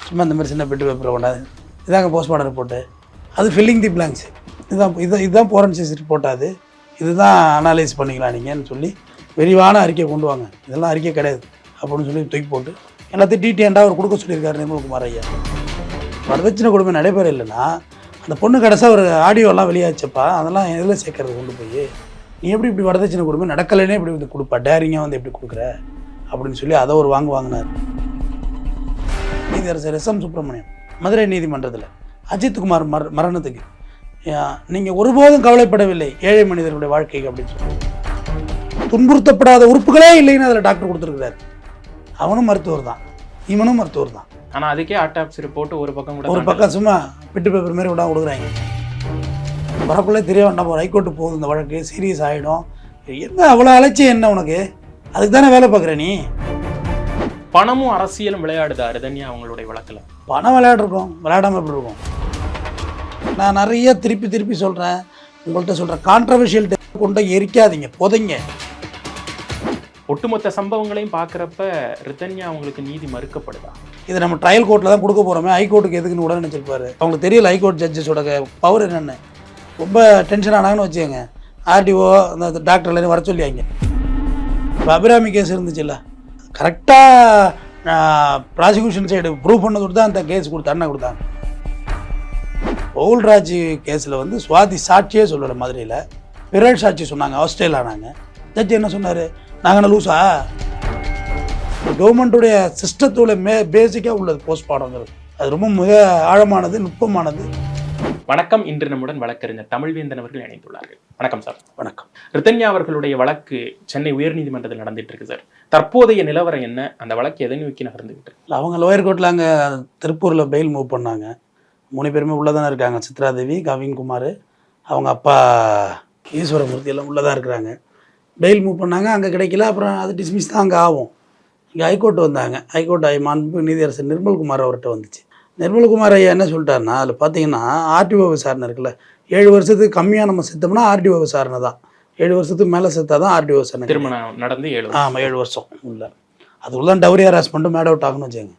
சும்மா இந்த மாதிரி சின்ன பெட்டு பேப்பரை கொண்டாது இதாங்க போஸ்ட்மார்ட்டம் ரிப்போர்ட்டு, அது ஃபில்லிங் தி பிளாங்க்ஸ், இதுதான் ஃபோரன்சிக் ரிப்போர்ட், அது இதுதான் அனலைஸ் பண்ணிக்கலாம் நீங்கன்னு சொல்லி விரிவான அறிக்கை கொண்டு வாங்க, இதெல்லாம் அறிக்கை கிடையாது அப்படின்னு சொல்லி தூக்கி போட்டு எல்லாத்தையும் டீட்டெயிலாக அவர் கொடுக்க சொல்லியிருக்காரு நிர்மல்குமார் ஐயா. வரதட்சணை கொடுமை நடைபெற இல்லைன்னா அந்த பொண்ணு கடைசியாக ஒரு ஆடியோலாம் வெளியாச்சப்பா, அதெல்லாம் எதில் சேர்க்கறது கொண்டு போய் நீ எப்படி இப்படி வரதட்சணை கொடுமை நடக்கலைன்னே இப்படி வந்து கொடுப்பா, டேரிங்காக வந்து எப்படி கொடுக்குற அப்படின்னு சொல்லி அதை ஒரு வாங்கினார். நீதியரசர் எஸ்.எம். சுப்பிரமணியம் மதுரை நீதிமன்றத்தில் அஜித்குமார் மரணத்துக்கு நீங்கள் ஒருபோதும் கவலைப்படவில்லை ஏழை மனிதர்களுடைய வாழ்க்கைக்கு அப்படின்னு சொல்லி துன்புறுத்தப்படாத உறுப்புகளே இல்லைன்னு அதில் டாக்டர் கொடுத்துருக்கிறார். அவனும் மருத்துவர் தான், இவனும் மருத்துவர் தான். ஆனால் அதுக்கே ஆட்டாப்சி ரிப்போர்ட் ஒரு பக்கம் சும்மா பிட்டு பேப்பர் மாதிரி விட கொடுக்குறாங்க. வரக்குள்ளே தெரிய வேண்டாம், ஒரு ஹைகோர்ட்டு போகுது இந்த வழக்கு சீரியஸ் ஆகிடும். என்ன அவ்வளோ அலட்சியம் என்ன உனக்கு? அதுக்கு தானே வேலை பார்க்குற நீ. பணமும் அரசியலும் விளையாடுதா ரிதன்யா அவங்களுடைய வழக்கில்? பணம் விளையாடுருக்கோம், விளையாடாமல் எப்படி இருக்கும்? நான் நிறைய திருப்பி சொல்கிறேன், உங்கள்கிட்ட சொல்கிறேன், கான்ட்ரவர்ஷியல் கொண்டு எரிக்காதீங்க, புதைங்க. ஒட்டுமொத்த சம்பவங்களையும் பார்க்குறப்ப ரிதன்யா அவங்களுக்கு நீதி மறுக்கப்படுதா? இது நம்ம ட்ரையல் கோர்ட்டில் தான் கொடுக்க போகிறோமே, ஹைகோர்ட்டுக்கு எதுக்குன்னு உடனே நினச்சிருப்பாரு. அவங்களுக்கு தெரியல ஹைகோர்ட் ஜட்ஜஸோட பவர் என்னென்னு. ரொம்ப டென்ஷன் ஆனாங்கன்னு வச்சுக்கோங்க, ஆர்டிஓ அந்த டாக்டர்லேருந்து வர சொல்லியாங்க. இப்போ அபிராமி கேஸ் இருந்துச்சுல்ல, கரெக்டாக ப்ராசிக்யூஷன் சைடு ப்ரூவ் பண்ணது தான் அந்த கேஸ் கொடுத்தாங்க. பவுல்ராஜ் கேஸில் வந்து சுவாதி சாட்சியே சொல்லலை மதுரையில், பிறல் சாட்சி சொன்னாங்க, ஆஸ்திரேலியா ஆனாங்க. ஜட்ஜி என்ன சொன்னார், நாங்கள் என்ன லூஸா? கவர்மெண்ட்டுடைய சிஸ்டத்தோட பேசிக்காக உள்ளது போஸ்ட்மார்ட்டம்ங்கிறது, அது ரொம்ப மிக ஆழமானது, நுட்பமானது. வணக்கம். இன்று நம்முடன் வழக்கறிஞர் தமிழ்வேந்தன் அவர்கள் இணைந்துள்ளார்கள். வணக்கம் சார். வணக்கம். ரிதன்யா அவர்களுடைய வழக்கு சென்னை உயர்நீதிமன்றத்தில் நடந்துட்டு இருக்கு சார். தற்போதைய நிலவரம் என்ன? அந்த வழக்கு எதை நோக்கி நகர்ந்துகிட்டு? அவங்க லோயர் கோர்ட்டில் அங்கே திருப்பூரில் பெயில் மூவ் பண்ணாங்க. 3 பேருமே உள்ளே தானே இருக்காங்க. சித்ராதேவி, கவின்குமார், அவங்க அப்பா ஈஸ்வரமூர்த்தி எல்லாம் உள்ளே தான் இருக்கிறாங்க. பெயில் மூவ் பண்ணாங்க, அங்கே கிடைக்கல. அப்புறம் அது டிஸ்மிஸ் தான் அங்கே ஆகும். இங்கே ஹைகோர்ட் வந்தாங்க. ஹைகோர்ட் மாண்பு நீதியரசர் நிர்மல்குமார் அவர்கிட்ட வந்துச்சு. நிர்மல்குமார் ஐயா என்ன சொல்லிட்டாருன்னா, அதில் பார்த்தீங்கன்னா ஆர்டிஓ விசாரணை இருக்குல்ல, 7 வருஷத்துக்கு கம்மியாக நம்ம செத்தோம்னா ஆர்டிஓ விசாரணை தான், 7 வருஷத்துக்கு மேலே செத்தா தான் ஆர்டிஓ விசாரணை. திருமணம் நடந்து 7 வருஷம் இல்லை, அதுக்குள்ள டவுரி ஹராஸ்மெண்ட்டு மேட் அவுட் ஆகுன்னு வச்சுங்க.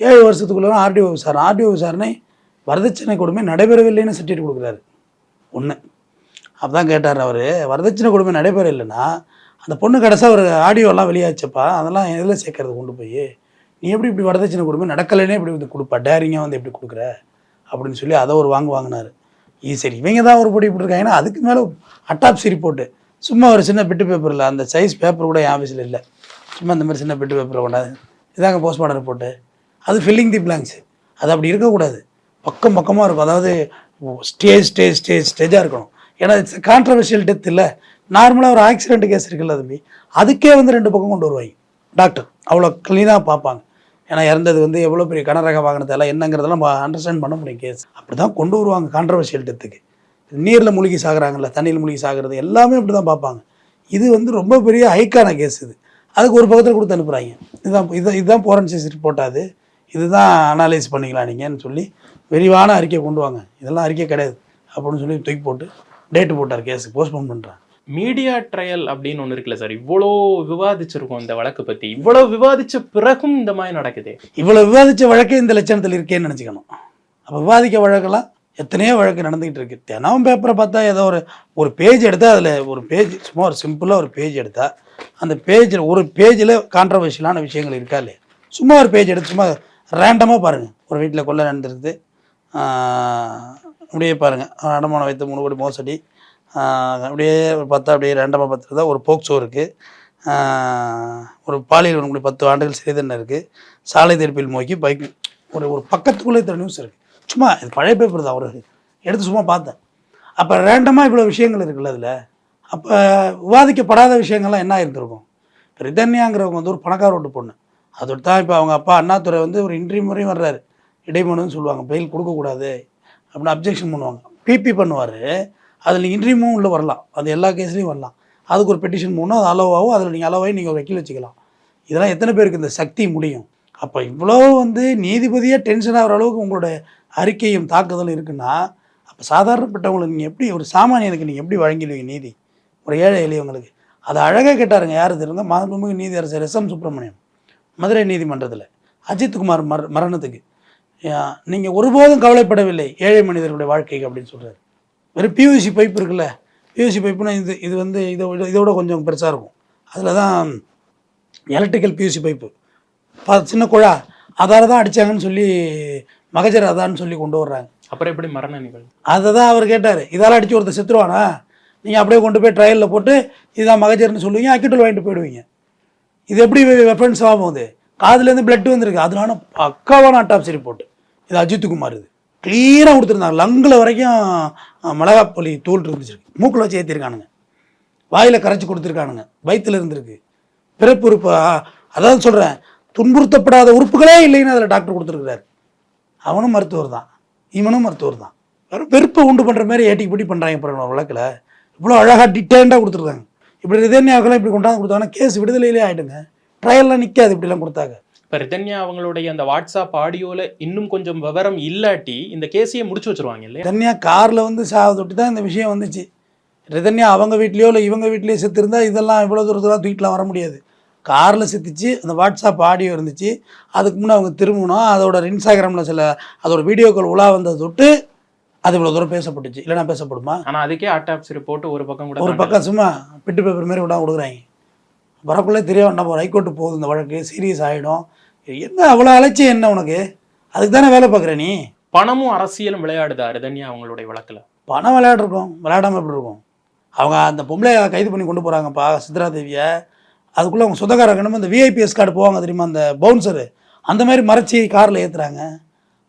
7 வருஷத்துக்குள்ள ஆர்டிஓ விசாரணை. ஆர்டிஓ விசாரணை வரதட்சணை கொடுமை நடைபெறவில்லைன்னு சர்டிஃபிகேட் கொடுக்குறாரு. ஒன்று அப்பதான் கேட்டார் அவர், வரதட்சணை கொடுமை நடைபெற இல்லைன்னா அந்த பொண்ணு கடைசியாக ஒரு ஆடியோலாம் வெளியாச்சப்பா, அதெல்லாம் எதில் சேர்க்கறது கொண்டு போய் நீ எப்படி இப்படி வரதட்சணை கொடுமை நடக்கலைன்னே இப்படி வந்து கொடுப்பா, டேரிங்காக வந்து எப்படி கொடுக்குற அப்படின்னு சொல்லி அதை ஒரு வாங்கினார். சரி, இவங்க தான் ஒரு படி இப்படி இருக்காங்கன்னா அதுக்கு மேலே அட்டாப்சி ரிப்போர்ட்டு, சும்மா ஒரு சின்ன பிட்டு பேப்பரில், அந்த சைஸ் பேப்பர் கூட என் ஆஃபீஸில் இல்லை, சும்மா இந்த மாதிரி சின்ன பிட்டு பேப்பரை கொண்டாது இதாங்க போஸ்ட்மார்ட்டம் ரிப்போர்ட்டு, அது ஃபில்லிங் தி பிளாங்க்ஸ், அது அப்படி இருக்கக்கூடாது, பக்கமாக இருக்கும். அதாவது ஸ்டேஜாக இருக்கணும். ஏன்னா இட்ஸ் கான்ட்ரவர்ஷியல் டெத் இல்லை. நார்மலாக ஒரு ஆக்சிடென்ட் கேஸ் இருக்குல்ல தம்பி, அதுக்கே வந்து 2 பக்கம் கொண்டு வருவாங்க டாக்டர், அவ்வளோ க்ளீனாக பார்ப்பாங்க. ஏன்னா இறந்தது வந்து எவ்வளோ பெரிய கனரக வாகனத்தெல்லாம் என்னங்கிறதெல்லாம் நம்ம அண்டர்ஸ்டாண்ட் பண்ண முடியும். கேஸ் அப்படி தான் கொண்டு வருவாங்க கான்ட்ரவர்ஷியல் டெத்துக்கு. நீரில் மூழ்கி சாகுறாங்கல்ல, தண்ணியில் மூழ்கி சாகிறது எல்லாமே அப்படி தான் பார்ப்பாங்க. இது வந்து ரொம்ப பெரிய ஹைக்கான கேஸ். இது அதுக்கு ஒரு பக்கத்தில் கொடுத்து அனுப்புகிறாங்க. இதுதான் ஃபோரன்சிக் ரிப்போர்ட், அது இதுதான் அனலைஸ் பண்ணிக்கலாம் நீங்கன்னு சொல்லி விரிவான அறிக்கை கொண்டு வாங்க, இதெல்லாம் அறிக்கை கிடையாது அப்படின்னு சொல்லி தூக்கி போட்டு டேட்டு போட்டார், கேஸு போஸ்ட்போன் பண்ணுறாங்க. மீடியா ட்ரையல் அப்படின்னு ஒன்று இருக்குல்ல சார், இவ்வளோ விவாதிச்சிருக்கோம் இந்த வழக்கு பற்றி, இவ்வளோ விவாதித்த பிறகும் இந்த மாதிரி நடக்குது. இவ்வளோ விவாதித்த வழக்கே இந்த லட்சணத்தில் இருக்கேன்னு நினச்சிக்கணும். அப்போ விவாதிக்க வழக்கெல்லாம் எத்தனையோ வழக்கு நடந்துக்கிட்டு இருக்கு. தினம் பேப்பரை பார்த்தா ஏதோ ஒரு பேஜ் எடுத்தால் அதில் ஒரு பேஜ் சும்மா ஒரு சிம்பிளாக ஒரு பேஜ் எடுத்தால் அந்த பேஜில் ஒரு பேஜில் கான்ட்ரவர்ஷியலான விஷயங்கள் இருக்கா இல்லையா? சும்மா ஒரு பேஜ் எடுத்து சும்மா ரேண்டமாக பாருங்கள். ஒரு வீட்டில் கொள்ளை நடந்துருக்குது, அப்படியே பாருங்கள், அடமானம் வைத்து 3 கோடி மோசடி, அப்படியே பார்த்தா அப்படியே ரேண்டமாக பார்த்துருந்தா ஒரு போக்சோ இருக்குது, ஒரு பாலியல் வன்கொடுமை 10 ஆண்டுகள் சிறை தண்டனை இருக்குது, சாலை தடுப்பில் நோக்கி பைக், ஒரு பக்கத்துக்குள்ளே இத்தனை நியூஸ் இருக்குது. சும்மா இது பழைய பேப்பர் தான், ஒரு எடுத்து சும்மா பார்த்தேன். அப்போ ரேண்டமாக இவ்வளோ விஷயங்கள் இருக்குல்ல அதில். அப்போ விவாதிக்கப்படாத விஷயங்கள்லாம் என்ன இருந்திருக்கும்? இப்போ ரிதன்யாங்கிறவங்க வந்து ஒரு பணக்கார ஓட்டு பொண்ணு, அதோட தான் இப்போ அவங்க அப்பா அண்ணாதுரை வந்து ஒரு இன்டர்வியூ முறையும் வர்றாரு, இடைமனுன்னு சொல்லுவாங்க, பெயில் கொடுக்கக்கூடாது அப்படின்னு அப்ஜெக்ஷன் பண்ணுவாங்க, பிபி பண்ணுவார். அதில் இன்டர்வியூவும் உள்ளே வரலாம், அது எல்லா கேஸ்லேயும் வரலாம். அதுக்கு ஒரு பெட்டிஷன் போகணும், அது அலோவாகும், அதில் நீங்கள் அலோவாகி நீங்கள் வக்கீல் வச்சுக்கலாம். இதெல்லாம் எத்தனை பேருக்கு இந்த சக்தி முடியும்? அப்போ இவ்வளோ வந்து நீதிபதியாக டென்ஷன் ஆகிற அளவுக்கு உங்களோட அறிக்கையும் தாக்குதலும் இருக்குன்னா, அப்போ சாதாரணப்பட்டவங்களுக்கு நீங்கள் எப்படி, ஒரு சாமானியனுக்கு நீங்கள் எப்படி வழங்கிடுவீங்க நீதி? ஒரு ஏழை எளியவங்களுக்கு. அதை அழகாக கேட்டாருங்க, யார் தெரியுங்க? மாண்புமிகு நீதியரசர் எஸ்.எம். சுப்பிரமணியம் மதுரை நீதிமன்றத்தில் அஜித்குமார் மரணத்துக்கு நீங்கள் ஒருபோதும் கவலைப்படவில்லை ஏழை மனிதர்களுடைய வாழ்க்கைக்கு அப்படின்னு சொல்கிறார். வெறும் பியூசி பைப் இருக்குல்ல, பியூசி பைப்புனா இது வந்து இதோட கொஞ்சம் பெருசாக இருக்கும். அதில் தான் எலக்ட்ரிக்கல் பியூசி பைப்பு சின்ன குழா அதால் தான் அடித்தாங்கன்னு சொல்லி மகஜர் அதான்னு சொல்லி கொண்டு வர்றாங்க. அப்புறம் எப்படி மரண நிகழ்வு? அதை தான் அவர் கேட்டார். இதால் அடித்து ஒருத்தர் செத்துருவானா, நீங்கள் அப்படியே கொண்டு போய் ட்ரையலில் போட்டு இதுதான் மகஜர்னு சொல்லுவீங்க, அக்கிட்டல் வாங்கிட்டு போயிடுவீங்க. இது எப்படி வெப்பன்ஸ் ஆகும்போது காதுலேருந்து பிளட் வந்திருக்கு. அதனால பக்காவான அட்டாப்சி ரிப்போர்ட். இது அஜித்குமார் இது க்ளீனாக கொடுத்துருந்தாங்க. லங்கில் வரைக்கும் மிளகாப்பொலி தூள் இருந்துச்சு, மூக்கில் வச்சு ஏற்றிருக்கானுங்க, வாயில் கரைச்சி கொடுத்துருக்கானுங்க, வயிற்றில் இருந்திருக்கு, பிறப்பு உறுப்பு. அதாவது சொல்கிறேன், துன்புறுத்தப்படாத உறுப்புகளே இல்லைன்னு அதில் டாக்டர் கொடுத்துருக்குறாரு. அவனும் மருத்துவர் தான், இவனும் மருத்துவர் தான். வெறும் வெறுப்பை உண்டு பண்ணுற மாதிரி ஏட்டிக்கு பிடி பண்ணுறாங்க. இப்போ வழக்கில் இவ்வளோ அழகாக டிட்டேண்டாக கொடுத்துருக்காங்க. இப்படி ரிதன்யாவுக்கெல்லாம் இப்படி கொண்டாந்து கொடுத்தாங்கன்னா கேஸ் விடுதலையிலே ஆகிடுங்க, ட்ரையல்லாம் நிற்காது இப்படிலாம் கொடுத்தாங்க. இப்போ ரிதன்யா அவங்களுடைய அந்த வாட்ஸ்அப் ஆடியோவில் இன்னும் கொஞ்சம் விவரம் இல்லாட்டி இந்த கேஸையே முடிச்சு வச்சுருவாங்க இல்லையா? ரிதன்யா காரில் வந்து தொட்டு தான் இந்த விஷயம் வந்துச்சு. ரிதன்யா அவங்க வீட்லேயோ இல்லை இவங்க வீட்லேயோ செத்துருந்தா இதெல்லாம் இவ்வளோ தூரத்துலாம் தூக்கிட்டுலாம் வர முடியாது. காரில் செத்துச்சு, அந்த வாட்ஸ்அப் ஆடியோ இருந்துச்சு. அதுக்கு முன்னே அவங்க திரும்பணும், அதோட இன்ஸ்டாகிராமில் சில அதோட வீடியோக்கள் உலா வந்ததை தொட்டு அது இவ்வளோ தூரம் பேசப்பட்டுச்சு. இல்லைனா பேசப்படுமா? ஆனால் அதுக்கே ஆட்டாப்சி ரிப்போர்ட் ஒரு பக்கம் கூட, ஒரு பக்கம் சும்மா பிட்டு பேப்பர் மாரி விடாம கொடுக்குறாங்க. வரக்குள்ளே தெரிய வேண்டாம், ஒரு ஹைகோர்ட்டு போகுது, இந்த வழக்கு சீரியஸ் ஆகிடும். என்ன அவ்வளோ அலட்சியம் என்ன உனக்கு? அதுக்கு தானே வேலை பார்க்குற நீ? பணமும் அரசியலும் விளையாடுதா ரிதன்யா அவங்களுடைய வழக்கில்? பணம் விளையாடுருக்கும், விளையாடாமல் எப்படி இருக்கும்? அவங்க அந்த பொம்பளை கைது பண்ணி கொண்டு போகிறாங்கப்பா சித்ரா தேவியை. அதுக்குள்ளே அவங்க சொந்தக்காரங்க அந்த விஐபிஎஸ் கார்டு போவாங்க தெரியுமா, அந்த பவுன்சரு, அந்த மாதிரி மறைச்சி காரில் ஏற்றுறாங்க.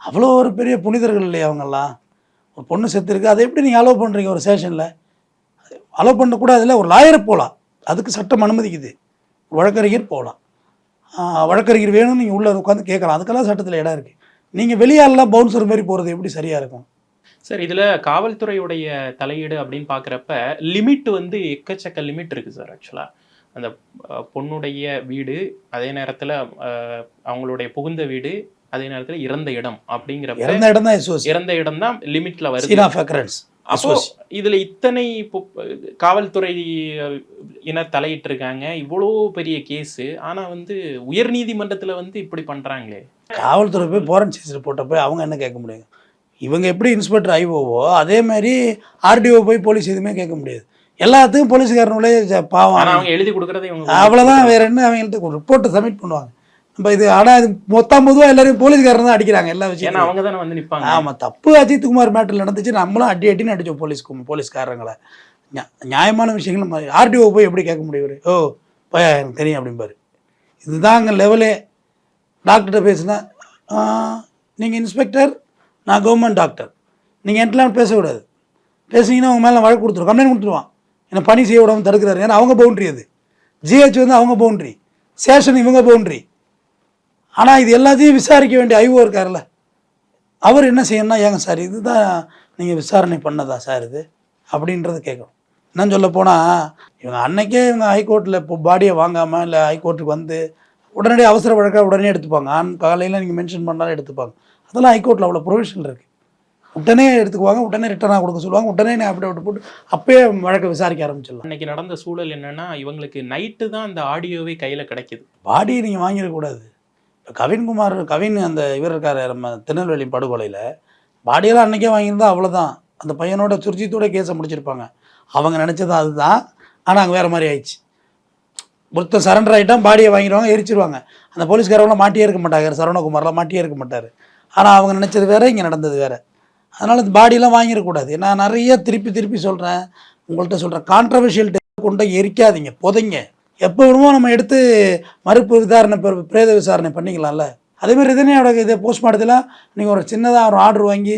அவ்வளோ ஒரு பெரிய புனிதர்கள் இல்லையா அவங்கெல்லாம்? ஒரு பொண்ணு செத்துருக்கு, அதை எப்படி நீங்கள் அலோவ் பண்ணுறீங்க? ஒரு ஸ்டேஷனில் அலோவ் பண்ணக்கூடாதுல. ஒரு லாயரை போகலாம், அதுக்கு சட்டம் அனுமதிக்குது. வழக்கறிஞர் போகலாம், வழக்கறிஞர் வேணும்னு நீங்கள் உள்ளே உட்காந்து கேட்கலாம், அதுக்கெல்லாம் சட்டத்தில் இடம் இருக்குது. நீங்கள் வெளியாலெலாம் பவுன்சர் மாரி போகிறது எப்படி சரியாக இருக்கும்? சார், இதில் காவல்துறையுடைய தலையீடு அப்படின்னு பார்க்குறப்ப லிமிட் வந்து எக்கச்சக்க லிமிட் இருக்குது சார். ஆக்சுவலாக அந்த பொண்ணுடைய வீடு, அதே நேரத்தில் அவங்களுடைய புகுந்த வீடு, அதே நேரத்தில் இறந்த இடம் அப்படிங்கிறப்ப இறந்த இடம் தான் லிமிட்ல வருது. அப்போ இதுல இத்தனை காவல்துறை தலையிட்டு இருக்காங்க, இவ்வளோ பெரிய கேஸ். ஆனா வந்து உயர் நீதிமன்றத்துல வந்து இப்படி பண்றாங்களே. காவல்துறை போய் ஃபோரன்சிக்ஸ் ரிப்போர்ட்டை போய் அவங்க என்ன கேட்க முடியும்? இவங்க எப்படி இன்ஸ்பெக்டர் ஐஓவோ அதே மாதிரி ஆர்டிஓ போய் போலீஸ் எதுவுமே கேட்க முடியாது. எல்லாத்துக்கும் போலீஸ்காரனுடைய பாவம், அவங்க எழுதி கொடுக்குறதே அவ்வளோதான். வேற என்ன? அவங்கள்ட்ட ஒரு ரிப்போர்ட்டை சப்மிட் பண்ணுவாங்க. நம்ம இது ஆனால் இது பொதுவாக எல்லாரையும் போலீஸ்காரன் தான் அடிக்கிறாங்க எல்லா விஷயம். அவங்க தானே வந்து நிற்பாங்க. ஆமாம், தப்பு அஜித்குமார் மேட்டரில் நடந்துச்சு, நம்மளும் அடின்னு அடித்தோம் போலீஸ்காரங்களை. நியாயமான விஷயங்கள் நம்ம ஆர்டிஓ போய் எப்படி கேட்க முடியும்? ஓ போய் எனக்கு தெரியும் அப்படிம்பாரு. இதுதான் அங்கே லெவலே. டாக்டர்கிட்ட பேசுனா, நீங்கள் இன்ஸ்பெக்டர், நான் கவர்மெண்ட் டாக்டர், நீங்கள் என்கிட்டலாம் பேசக்கூடாது. பேசுனீங்கன்னா அவங்க மேலே வழக்கு கொடுத்துருவோம், கம்ப்ளைண்ட் கொடுத்துருவான். ஏன்னா பணி செய்ய விடாமல் தடுக்கிறாரு. ஏன்னா அவங்க பவுண்ட்ரி, அது ஜிஹெச் வந்து அவங்க பவுண்ட்ரி, சேஷன் இவங்க பவுண்ட்ரி. ஆனால் இது எல்லாத்தையும் விசாரிக்க வேண்டிய ஐஓ இருக்கார்ல, அவர் என்ன செய்யணும்னா, ஏங்க சார் இதுதான் நீங்கள் விசாரணை பண்ணதா சார் இது அப்படின்றது கேட்கணும். என்னன்னு சொல்ல போனால், இவங்க அன்னைக்கே இவங்க ஹைகோர்ட்டில் இப்போ பாடியை வாங்காமல் இல்லை ஹைகோர்ட்டுக்கு வந்து உடனடியே அவசர வழக்காக உடனே எடுத்துப்பாங்க. காலையில் நீங்கள் மென்ஷன் பண்ணாலும் எடுத்துப்பாங்க. அதெல்லாம் ஹைகோர்ட்டில் அவ்வளோ ப்ரொவிஷன் இருக்குது. உடனே எடுத்துக்குவாங்க, உடனே ரிட்டனாக கொடுக்க சொல்லுவாங்க, உடனே அப்படியே விட்டு போட்டு அப்பயே வழக்கை விசாரிக்க ஆரம்பிச்சிடலாம். அன்னைக்கு நடந்த சூழல் என்னன்னா, இவங்களுக்கு நைட்டு தான் அந்த ஆடியோவே கையில் கிடைக்கிது. பாடியை நீங்கள் வாங்கிடக்கூடாது. இப்போ கவின் அந்த இவர் இருக்கார் நம்ம திருநெல்வேலி படுகொலையில், பாடியெல்லாம் அன்றைக்கே வாங்கியிருந்தா அவ்வளோதான், அந்த பையனோட சுர்ஜித்தோட கேஸை முடிச்சிருப்பாங்க. அவங்க நினச்சது அதுதான். ஆனால் அங்கே வேறு மாதிரி ஆயிடுச்சு. ஒருத்தர் சரண்டர் ஆகிட்டான், பாடியை வாங்கிடுவாங்க, எரிச்சிருவாங்க. அந்த போலீஸ்காரவங்களாம் மாட்டியே இருக்க மாட்டாங்க, சரவணகுமார்லாம் மாட்டியே இருக்க மாட்டார். ஆனால் அவங்க நினச்சது வேறு, இங்கே நடந்தது வேறு. அதனால் இந்த பாடியெல்லாம் வாங்கிடக்கூடாது. நான் நிறைய திருப்பி சொல்கிறேன், உங்கள்கிட்ட சொல்கிறேன், கான்ட்ரவர்ஷியல் கொண்டு எரிக்காதீங்க, புதைங்க. எப்போ வேணுமோ நம்ம எடுத்து மறுப்பு விசாரணை பிரேத விசாரணை பண்ணிக்கலாம்ல. அதேமாதிரி ரிதன்யாவோட இதை போஸ்ட்மார்ட்டத்தில் நீங்கள் ஒரு சின்னதாக ஒரு ஆர்டர் வாங்கி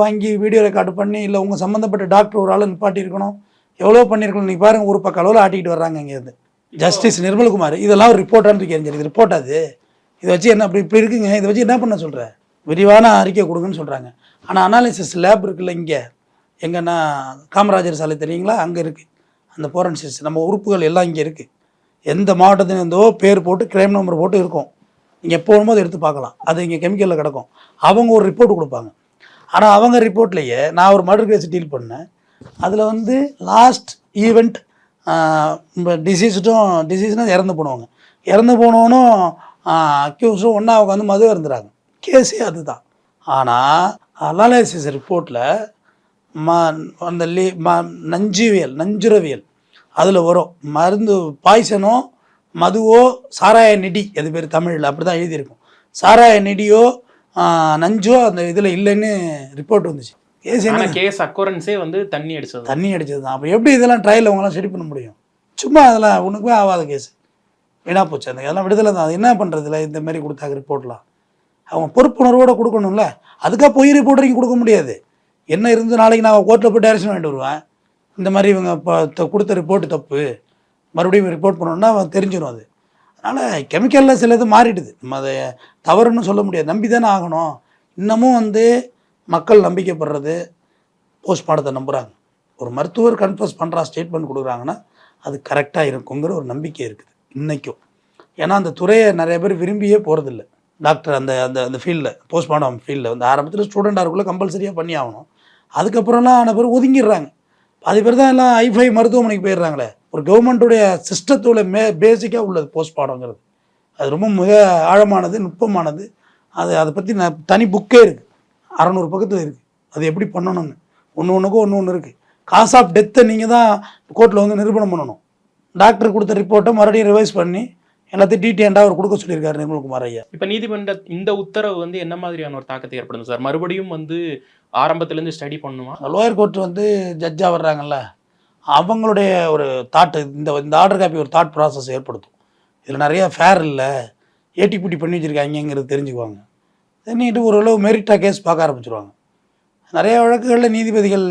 வாங்கி வீடியோ ரெக்கார்டு பண்ணி, இல்லை உங்கள் சம்மந்தப்பட்ட டாக்டர் ஒரு ஆளை நிப்பாட்டியிருக்கணும், எவ்வளோ பண்ணியிருக்கணும். நீங்கள் பாருங்கள், ஒரு பக்கம் அளவில் ஆட்டிக்கிட்டு வர்றாங்க இங்கேருந்து. ஜஸ்டிஸ் நிர்மல்குமார் இதெல்லாம் ஒரு ரிப்போர்ட்டானு தூக்கி எறிஞ்சிருக்கு. இது ரிப்போர்ட், அது இதை வச்சு என்ன இப்படி இருக்குங்க, இதை வச்சு என்ன பண்ண சொல்கிறேன்? விரிவான அறிக்கை கொடுங்கன்னு சொல்கிறாங்க. ஆனால் அனாலிசிஸ் லேப் இருக்குல்ல இங்கே, எங்கன்னா காமராஜர் சாலை தெரியுங்களா, அங்கே இருக்குது அந்த ஃபோரன்சிக்ஸ். நம்ம உறுப்புகள் எல்லாம் இங்கே இருக்குது. எந்த மாவட்டத்தில் இருந்தோ பேர் போட்டு கிரைம் நம்பர் போட்டு இருக்கும். நீங்கள் எப்போ வரும்போது எடுத்து பார்க்கலாம். அது இங்கே கெமிக்கலில் கிடக்கும். அவங்க ஒரு ரிப்போர்ட் கொடுப்பாங்க. ஆனால் அவங்க ரிப்போர்ட்லேயே நான் ஒரு மர்டர் கேஸ் டீல் பண்ணேன். அதில் வந்து லாஸ்ட் ஈவெண்ட் டிசீஸ்னால் இறந்து போனவங்க, இறந்து போனவனும் அக்யூஸும் ஒன்றா அவங்க வந்து மது இருந்துறாங்க. கேஸே அதுதான். ஆனால் அனாலிசிஸ் ரிப்போர்ட்டில் அந்த நஞ்சுரவியல் அதில் வரும் மருந்து பாய்சனோ மதுவோ சாராய நெடி அது பேர் தமிழில் அப்படி தான் எழுதியிருக்கும். சாராய நெடியோ நஞ்சோ அந்த இதில் இல்லைன்னு ரிப்போர்ட் வந்துச்சு. கேஸ் அக்கோரன்ஸே வந்து தண்ணி அடிச்சது தான். அப்போ எப்படி இதெல்லாம் ட்ரையல் அவங்களாம் ஸ்டடி பண்ண முடியும்? சும்மா அதெல்லாம் ஒன்றுக்குமே ஆகாத கேஸ் வீணாக போச்சு. அந்த அதெல்லாம் விடுதலை தான். அது என்ன பண்ணுறதுல இந்த மாதிரி கொடுத்தாங்க ரிப்போர்ட்லாம் அவங்க பொறுப்புணர்வோடு கொடுக்கணும்ல. அதுக்காக போய் ரிப்போர்ட் வரைக்கும் கொடுக்க முடியாது. என்ன இருந்து நாளைக்கு நான் கோர்ட்டில் போய் டைரக்ஷன் வாங்கிட்டு வருவேன், இந்த மாதிரி இவங்க இப்போ கொடுத்த ரிப்போர்ட்டு தப்பு, மறுபடியும் ரிப்போர்ட் பண்ணணுன்னா தெரிஞ்சிடும். அது அதனால் கெமிக்கலில் சில இது மாறிடுது. நம்ம அதை தவறுன்னு சொல்ல முடியாது, நம்பி தானே ஆகணும். இன்னமும் வந்து மக்கள் நம்பிக்கைப்படுறது போஸ்ட்மார்ட்டத்தை நம்புகிறாங்க. ஒரு மருத்துவர் கன்ஃபர்ஸ் பண்ணுறா ஸ்டேட்மெண்ட் கொடுக்குறாங்கன்னா அது கரெக்டாக இருக்குங்கிற ஒரு நம்பிக்கை இருக்குது இன்றைக்கும். ஏன்னா அந்த துறையை நிறைய பேர் விரும்பியே போகிறதில்ல. டாக்டர் அந்த அந்த அந்த ஃபீல்டில் போஸ்ட்மார்ட்டம் ஃபீல்டில் வந்து ஆரம்பத்தில் ஸ்டூடெண்டாக இருக்குள்ளே கம்பல்சரியாக பண்ணி ஆகணும். அதுக்கப்புறம்லாம் ஆன பேர் ஒதுங்கிடுறாங்க. அது பேர் தான் எல்லாம் ஐஃபை மருத்துவமனைக்கு போயிடுறாங்களே. ஒரு கவர்மெண்ட்டுடைய சிஸ்டத்தோட பேசிக்காக உள்ளது போஸ்ட்மார்ட்டம்ங்கிறது. அது ரொம்ப மிக ஆழமானது, நுட்பமானது. அதை பற்றி தனி புக்கே இருக்குது, 600 பக்கத்தில் இருக்குது. அது எப்படி பண்ணணும்னு ஒன்றுக்கும் ஒன்று இருக்குது. காஸ் ஆஃப் டெத்தை நீங்கள் தான் கோர்ட்டில் வந்து நிரூபணம் பண்ணணும். டாக்டர் கொடுத்த ரிப்போர்ட்டை மறுபடியும் ரிவைஸ் பண்ணி எல்லாத்தையும் டீட்டெயிலாக அவர் கொடுக்க சொல்லியிருக்காரு நிர்மல்குமார் ஐயா. இப்போ நீதிமன்ற இந்த உத்தரவு வந்து என்ன மாதிரியான ஒரு தாக்கத்தை ஏற்படுது சார்? மறுபடியும் வந்து ஆரம்பத்துலேருந்து ஸ்டடி பண்ணுமா? லோயர் கோர்ட் வந்து ஜட்ஜாக வர்றாங்கல்ல, அவங்களுடைய ஒரு தாட்டு இந்த ஆர்டர் காப்பி ஒரு தாட் ப்ராசஸ் ஏற்படுத்தும். இதில் நிறைய ஃபேர் இல்லை, ஏட்டிப்புட்டி பண்ணி வச்சுருக்காங்கிறது தெரிஞ்சுக்குவாங்க. தெரிஞ்சுக்கிட்டு ஓரளவு மெரிட்டாக கேஸ் பார்க்க ஆரம்பிச்சிருவாங்க. நிறைய வழக்குகளில் நீதிபதிகள்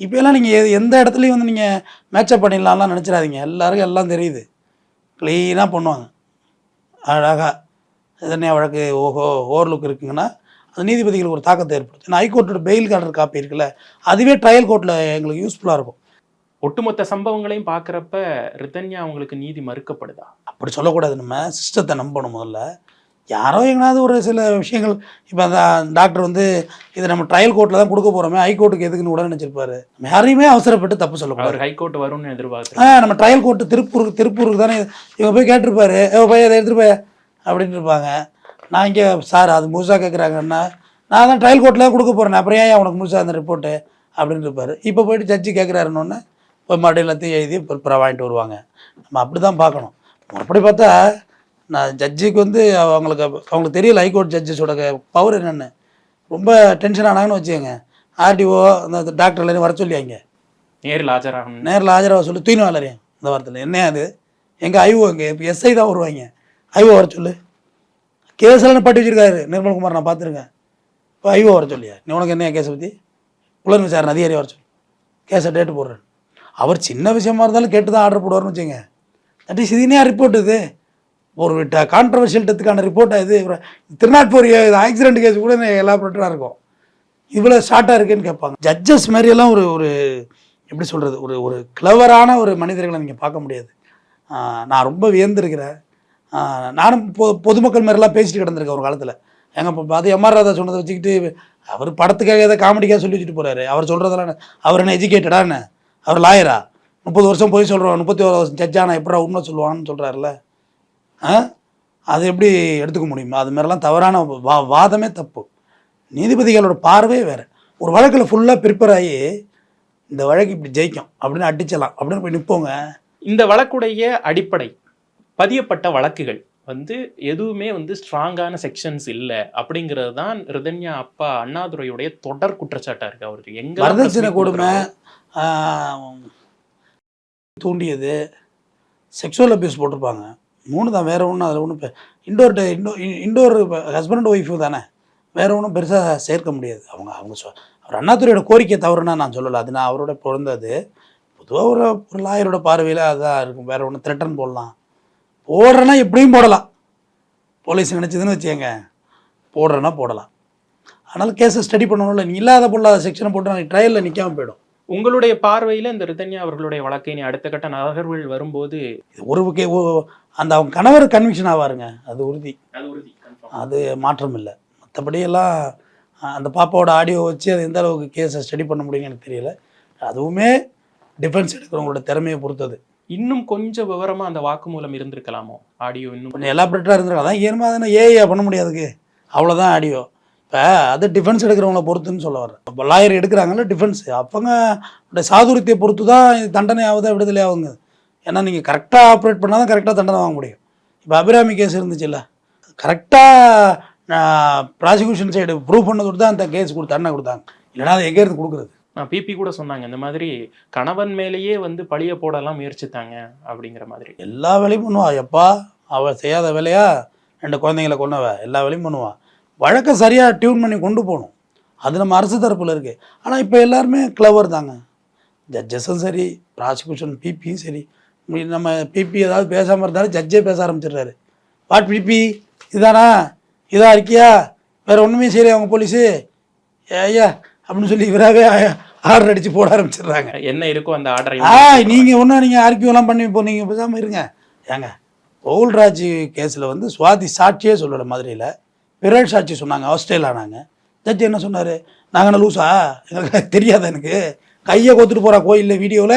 இப்போலாம் நீங்கள் எந்த இடத்துலையும் வந்து நீங்கள் மேட்சப் பண்ணிடலாம்லாம் நினச்சிடாதீங்க. எல்லாருக்கும் எல்லாம் தெரியுது, க்ளீனாக பண்ணுவாங்க அழகாக. எதனையா வழக்கு ஓவர்லுக் இருக்குங்கன்னா அது நீதிபதிகளுக்கு ஒரு தாக்கத்தை ஏற்படுத்தும். ஏன்னா ஹைகோர்ட்டோட பெயில் ஆர்டர் காப்பி இருக்குல்ல, அதுவே ட்ரையல் கோர்ட்டில் எங்களுக்கு யூஸ்ஃபுல்லாக இருக்கும். ஒட்டுமொத்த சம்பவங்களையும் பார்க்குறப்ப ரிதன்யா அவங்களுக்கு நீதி மறுக்கப்படுதா? அப்படி சொல்லக்கூடாது. நம்ம சிஸ்டத்தை நம்பணும். முதல்ல யாரோ எங்கனாவது ஒரு சில விஷயங்கள், இப்போ அந்த டாக்டர் வந்து இதை நம்ம ட்ரையல் கோர்ட்டில் தான் கொடுக்க போகிறோமே, ஹைகோர்ட்டுக்கு எதுக்குன்னு உடனே நினச்சிருப்பாரு. நம்ம யாரையுமே அவசரப்பட்டு தப்பு சொல்லக்கூடாது. ஹைகோர்ட் வரும்னு எதிர்பார்த்து நம்ம ட்ரையல் கோர்ட்டு திருப்பூருக்கு தானே இவங்க போய் கேட்டிருப்பாரு, போய் அதை எடுத்துகிட்டு போய் அப்படின்னு இருப்பாங்க. நான் இங்கே சார் அது முழுசாக கேட்குறாங்கன்னா நான் தான் ட்ரையல் கோர்ட்டில் கொடுக்க போகிறேன், அப்புறம் ஏன் உனக்கு முழுசாக அந்த ரிப்போர்ட்டு அப்படின்னு இருப்பார். இப்போ போய்ட்டு ஜட்ஜி கேட்குறாருன்னொன்னே இப்போ மறுபடியும் எல்லாத்தையும் எழுதி ப்ரிப்பராக வாங்கிட்டு வருவாங்க. நம்ம அப்படி தான் பார்க்கணும். அப்படி பார்த்தா நான் ஜட்ஜிக்கு வந்து அவங்களுக்கு தெரியல ஹைகோர்ட் ஜட்ஜஸோட பவர் என்னென்னு. ரொம்ப டென்ஷன் ஆனாங்கன்னு வச்சுக்கோங்க, ஆர்டிஓ அந்த டாக்டர்லேருந்து வர சொல்லியாங்க, நேரில் ஆஜராக சொல்லி தூய்மை வளரையும் இந்த வாரத்தில் என்ன அது எங்கள் ஐஓ இங்கே இப்போ எஸ்ஐ தான் வருவாங்க, ஐஓ வர சொல்லு. கேஸெல்லாம் பட்டி வச்சுருக்காரு நிர்மல்குமார், நான் பார்த்துருக்கேன். இப்போ ஐஓ வர சொல்லியா, நீ உனக்கு என்ன கேஸை பற்றி புலன் விசாரணை அதிகாரி வர சொல்லு, கேஸை டேட்டு போடுறேன். அவர் சின்ன விஷயமா இருந்தாலும் கேட்டு தான் ஆர்டர் போடுவார்னு வச்சுங்க. தட் இஸ் இதுனே ரிப்போர்ட். இது ஒரு கான்ட்ரவர்ஷியல் டெத்துக்கான ரிப்போர்ட்டாக இது. திருநாட்பூர் ஆக்சிடென்ட் கேஸ் கூட எலாபரேட்டடாக இருக்கும், இவ்வளோ ஷார்ட்டாக இருக்குன்னு கேட்பாங்க. ஜட்ஜஸ் மாதிரியெல்லாம் ஒரு எப்படி சொல்கிறது, ஒரு கிளவரான ஒரு மனிதர்களை நீங்கள் பார்க்க முடியாது. நான் ரொம்ப வியந்திருக்கிறேன். நானும் பொதுமக்கள் மாதிரிலாம் பேசிட்டு கிடந்திருக்கேன் ஒரு காலத்தில். எங்கள் அது எம்ஆர் ராதா சொன்னதை வச்சுக்கிட்டு அவர் படத்துக்காக ஏதாவது காமெடிக்காக சொல்லி வச்சுட்டு போகிறாரு. அவர் சொல்கிறதெல்லாம் அவர் என்ன எஜுகேட்டடா என்ன, அவர் லாயரா? 30 வருஷம் போய் சொல்கிறோம், 31 வருஷம் ஜட்ஜானா எப்படா உண்மை சொல்லுவான்னு சொல்கிறாருல்ல. அது எப்படி எடுத்துக்க முடியுமா? அது மாதிரிலாம் தவறான வாதமே தப்பு. நீதிபதிகளோட பார்வையே வேறு. ஒரு வழக்கில் ஃபுல்லாக ப்ரிப்பேர் ஆகி இந்த வழக்கு இப்படி ஜெயிக்கும் அப்படின்னு அடிச்சலாம் அப்படின்னு போய் நிற்போங்க. இந்த வழக்குடைய அடிப்படை பதியப்பட்ட வழக்குகள் வந்து எதுவுமே வந்து ஸ்ட்ராங்கான செக்ஷன்ஸ் இல்லை அப்படிங்கிறது தான் ரிதன்யா அப்பா அண்ணாதுரையுடைய தொடர் குற்றச்சாட்டாக இருக்குது. அவருக்கு எங்கே வரதட்சணை கொடுமை, தூண்டியது, செக்ஷுவல் அபியூஸ் போட்டிருப்பாங்க. 3 தான், வேறு ஒன்றும் அதில் ஒன்றும் இண்டோர் ஹஸ்பண்ட் அண்ட் ஒய்ஃபு தானே, வேறு ஒன்றும் பெருசாக சேர்க்க முடியாது. அவங்க அவர் அண்ணாதுரையோட கோரிக்கை தவறுனா நான் சொல்லலை, அது நான் அவரோட பிறந்தது. பொதுவாக ஒரு லாயரோட பார்வையில் அதுதான் இருக்கும். வேறு ஒன்று த்ரெட்டன் போடுறேன்னா எப்படியும் போடலாம், போலீஸ் நினச்சதுன்னு வச்சுக்கோங்க, போடுறேன்னா போடலாம். அதனால் கேஸை ஸ்டடி பண்ணணும்ல. நீ இல்லாத பொருளாத செக்ஷனை போட்டு நாளைக்கு ட்ரையலில் நிற்காமல் போயிடும். உங்களுடைய பார்வையில் இந்த ரிதன்யா அவர்களுடைய வழக்கை நீ அடுத்த கட்ட நகர்வுகள் வரும்போது அந்த அவங்க கணவர் கன்விக்ஷன் ஆவாருங்க, அது உறுதி, அது மாற்றம் இல்லை. மற்றபடியெல்லாம் அந்த பாப்பாவோட ஆடியோ வச்சு அது எந்த அளவுக்கு கேஸை ஸ்டடி பண்ண முடியுங்க எனக்கு தெரியல. அதுவுமே டிஃபென்ஸ் எடுக்கிறவங்களோட திறமையை பொறுத்தது. இன்னும் கொஞ்சம் விவரமாக அந்த வாக்குமூலம் இருந்திருக்கலாமோ, ஆடியோ இன்னும் கொஞ்சம் எலாபரேட்டாக இருந்திருக்கலாம். அதான் ஏன்மா அதனால் ஏஐயா பண்ண முடியாதுக்கு, அவ்வளோதான் ஆடியோ. இப்போ அது டிஃபென்ஸ் எடுக்கிறவங்கள பொறுத்துன்னு சொல்ல வரேன். இப்போ லாயர் எடுக்கிறாங்கல்ல டிஃபென்ஸ், அவங்க சாதுரியத்தை பொறுத்து தான் இது தண்டனை ஆகுதா விடுதலை ஆகுங்க. ஏன்னா நீங்கள் கரெக்டாக ஆப்ரேட் பண்ணால் தான் கரெக்டாக தண்டனை வாங்க முடியும். இப்போ அபிராமி கேஸ் இருந்துச்சுல்ல, கரெக்டாக ப்ராசிக்யூஷன் சைடு ப்ரூவ் பண்ணது தான் அந்த கேஸ் தண்டனை கொடுத்தாங்க. இல்லைனா அது எங்கேருந்து கொடுக்குறது? பிபி கூட சொன்னாங்க இந்த மாதிரி கணவன் மேலேயே வந்து பழிய போடலாம் முயற்சித்தாங்க அப்படிங்கிற மாதிரி. எல்லா வேலையும் பண்ணுவா. எப்பா அவள் செய்யாத வேலையா? 2 குழந்தைங்களை கொண்டவ எல்லா வேலையும் பண்ணுவா. வழக்கை சரியாக டியூன் பண்ணி கொண்டு போகணும். அது நம்ம அரசு தரப்பில் இருக்குது. ஆனால் இப்போ எல்லாருமே கிளவர் தாங்க. ஜட்ஜஸும் சரி, ப்ராசிக்யூஷன் பிபியும் சரி. நம்ம பிபி ஏதாவது பேசாமல் இருந்தாலும் ஜட்ஜே பேச ஆரம்பிச்சிடுறாரு. வாட் பிபி இதானா, இதா இருக்கியா, வேறு ஒன்றுமே சரி அவங்க போலீஸு ஐயா அப்படின்னு சொல்லி இவராகவே ஆர்டர் அடித்து போட ஆரம்பிச்சிடுறாங்க. என்ன இருக்கோ அந்த ஆர்டரை நீங்கள் ஒன்றும் நீங்கள் ஆர்கியூலாம் பண்ணி இப்போ நீங்கள் பேசாமல் இருங்க. ஏங்க பவுல்ராஜ் கேஸில் வந்து சுவாதி சாட்சியே சொல்லலை மதுரையில், பிறல் சாட்சி சொன்னாங்க, ஆஸ்திரேலியானாங்க. ஜட்ஜி என்ன சொன்னார்? நாங்கள் என்ன லூஸா, எங்களுக்கு தெரியாத, எனக்கு கையை கொத்துட்டு போகிறா கோயிலில் வீடியோவில்,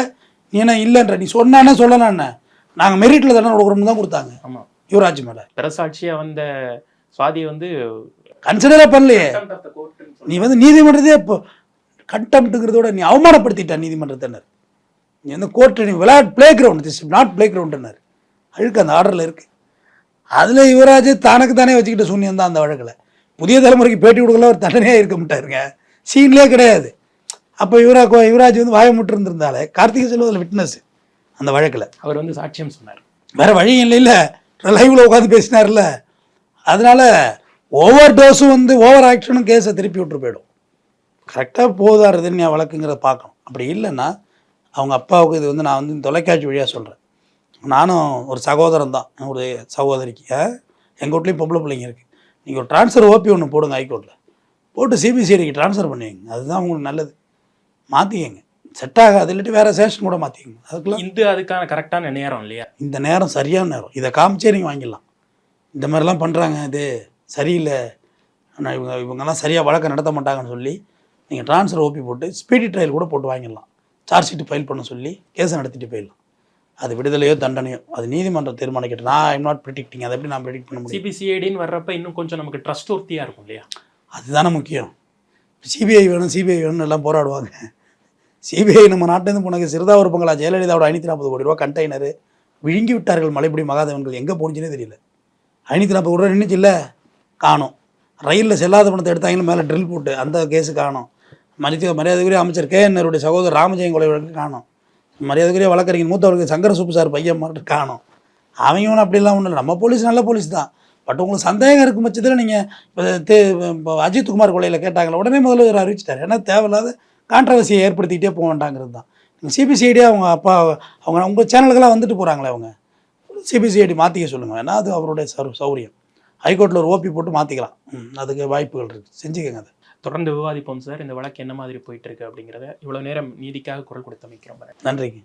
நீ என்ன இல்லைன்ற, நீ சொன்னானே சொல்லலான்னு நாங்கள் மெரிட்டில் தானே கொடுக்குறோம்னு தான் கொடுத்தாங்க. ஆமாம், யுவராஜ் மேலே பிறசாட்சியாக வந்த சுவாதி வந்து கன்சிடரே பண்ணலையே. நீ வந்து நீதிமன்றத்தையே இப்போ கண்டெம்ட்டுங்கிறதோட நீ அவமானப்படுத்திட்ட நீதிமன்றத்தினர். நீ வந்து கோர்ட்டு நீ playground, this not play கிரவுண்டுனர். அழுக்கு அந்த ஆர்டரில் இருக்குது. அதில் யுவராஜ் தனக்கு தானே வச்சுக்கிட்ட சூன்யம் தான் அந்த வழக்கில். புதிய தலைமுறைக்கு பேட்டி கொடுக்கல ஒரு தண்டனையாக இருக்க மாட்டாருங்க, சீன்லேயே கிடையாது. அப்போ யுவராஜ் வந்து வாயமுட்டு இருந்திருந்தாலே கார்த்திகை செல்வதில் விட்னஸ் அந்த வழக்கில் அவர் வந்து சாட்சியம் சொன்னார். வேறு வழி இல்லை, லைவில் உட்காந்து பேசினார்ல. அதனால் ஓவர் டோஸும் வந்து ஓவர் ஆக்ஷனும் கேஸை திருப்பி விட்டு போயிடும். கரெக்டாக போதாருதுன்னு என் வழக்குங்கிறத பார்க்கணும். அப்படி இல்லைன்னா அவங்க அப்பாவுக்கு இது வந்து நான் வந்து தொலைக்காட்சி வழியாக சொல்கிறேன். நானும் ஒரு சகோதரன் தான், ஒரு சகோதரிக்கு. எங்கள் வீட்லேயும் பொம்பளை பிள்ளைங்க இருக்குது. நீங்கள் ஒரு ட்ரான்ஸ்ஃபர் ஓபி ஒன்று போடுங்க ஹைகோர்ட்டில், போட்டு சிபிசிஐடிக்கு ட்ரான்ஸ்ஃபர் பண்ணுவீங்க. அதுதான் உங்களுக்கு நல்லது. மாற்றிக்கங்க, செட் ஆகாது, இல்லாட்டி வேறு சேஷன் கூட மாற்றிக்கங்க. அதுக்குலாம் அதுக்கான கரெக்டான நேரம் இல்லையா? இந்த நேரம் சரியான நேரம். இதை காமிச்சே நீங்கள் வாங்கிடலாம். இந்த மாதிரிலாம் பண்ணுறாங்க, இது சரியில்லை, ஆனால் இவங்கெல்லாம் சரியாக வழக்கை நடத்த மாட்டாங்கன்னு சொல்லி நீங்கள் ட்ரான்ஸ்ஃபர் ஓபி போட்டு ஸ்பீடி ட்ரையல் கூட போட்டு வாங்கிடலாம். சார்ஜ் ஷீட் ஃபைல் பண்ண சொல்லி கேஸை நடத்திட்டு போயிடலாம். அது விடுதலையோ தண்டனையோ அது நீதிமன்றம் தீர்மானிக்கிட்டு. நான் ஐம் நாட் ப்ரிடிக்டிங். அதை எப்படி நான் ப்ரிடிக்ட் பண்ண முடியும்? சிபிசிஐடின்னு வர்றப்ப இன்னும் கொஞ்சம் நமக்கு ட்ரஸ்ட் ஒர்த்தியாக இருக்கும் இல்லையா? அதுதானே முக்கியம். சிபிஐ வேணும் வேணும்னு எல்லாம் போராடுவாங்க. சிபிஐ நம்ம நாட்டிலேருந்து போனது சிறுதாவூர் பங்களா ஜெயலலிதாவோட 540 கோடி ரூபா கண்டெய்னரு விழுங்கி விட்டார்கள். மலைப்படி மகாதேவன்கள் எங்கே போனிச்சுன்னே தெரியல. 540 கோடி ரூபா நின்றுச்சு இல்லை, காணும். ரயிலில் செல்லாத பணத்தை எடுத்தாங்களும் மேலே ட்ரில் போட்டு அந்த கேஸு காணும். மரியாதைக்குரிய அமைச்சர் KNருடைய சகோதரர் ராமஜெயம் கொலை வழக்கு காணும். மரியாதைக்குரிய வழக்கறிஞர் மூத்தவர்களுக்கு சங்கர சுப்பு சார் பையன் மட்டும் காணும். அவங்க ஒன்றும் அப்படிலாம் ஒன்றும் இல்லை. நம்ம போலீஸ் நல்ல போலீஸ் தான். பட் உங்களுக்கு சந்தேகம் இருக்கும் பட்சத்தில் நீங்கள் இப்போ அஜித் குமார் கொலையில் கேட்டாங்களே, உடனே முதல்வர் அறிவிச்சிட்டார். ஏன்னா தேவையில்லாத கான்ட்ரவர்சியை ஏற்படுத்திக்கிட்டே போக வேண்டாங்கிறது தான். நீங்கள் சிபிசிஐடியே அவங்க அப்பா அவங்க உங்கள் சேனலுக்கெல்லாம் வந்துட்டு போகிறாங்களே, அவங்க சிபிசிஐடி மாற்றிக்க சொல்லுங்கள். ஏன்னா அது அவருடைய சௌரியம். ஹைகோர்ட்டில் ஒரு ஓபி போட்டு மாற்றிக்கலாம். அதுக்கு வாய்ப்புகள் இருக்குது, செஞ்சுக்கங்க. அதை தொடர்ந்து விவாதிப்போம் சார். இந்த வழக்கு என்ன மாதிரி போயிட்டு இருக்கு அப்படிங்கிறத. இவ்வளோ நேரம் நீதிக்காக குரல் கொடுத்தமைக்கிறோம். நன்றிங்க.